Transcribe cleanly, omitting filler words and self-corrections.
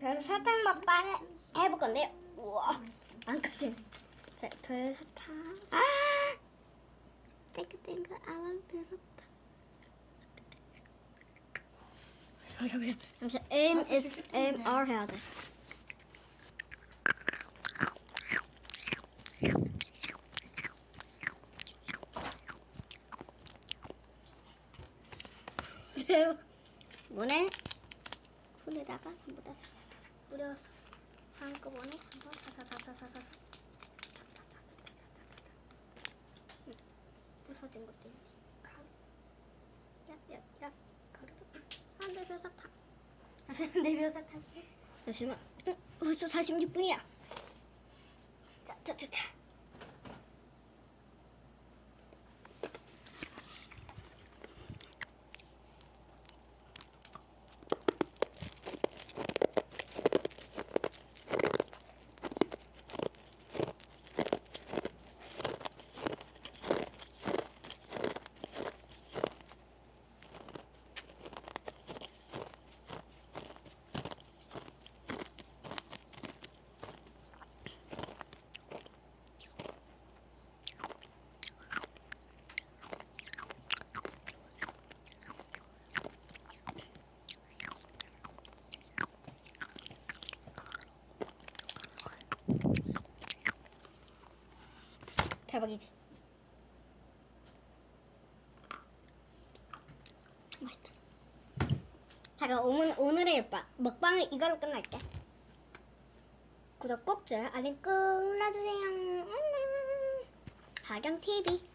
별사탕 먹방을 해볼 건데요. 우와, 안 꺼지네. 자, 별사탕. 아, 땡글땡글 아람 별사탕. 잠시만, AMR 해야 돼. 문에 손에다가 전부 다 사사사사 뿌려서 한꺼번에 한번 사사사사사사 부서진 것도 있네. 가루 야 가루도 안돼 별사탕 안돼 별사탕. 잠시만, 벌써 46분이야. 자 대박이지. 맛있다. 자, 그럼 오늘의 먹방은 이걸로 끝날게. 구독 꼭 좋아요 알림 꾹 눌러주세요. 하경TV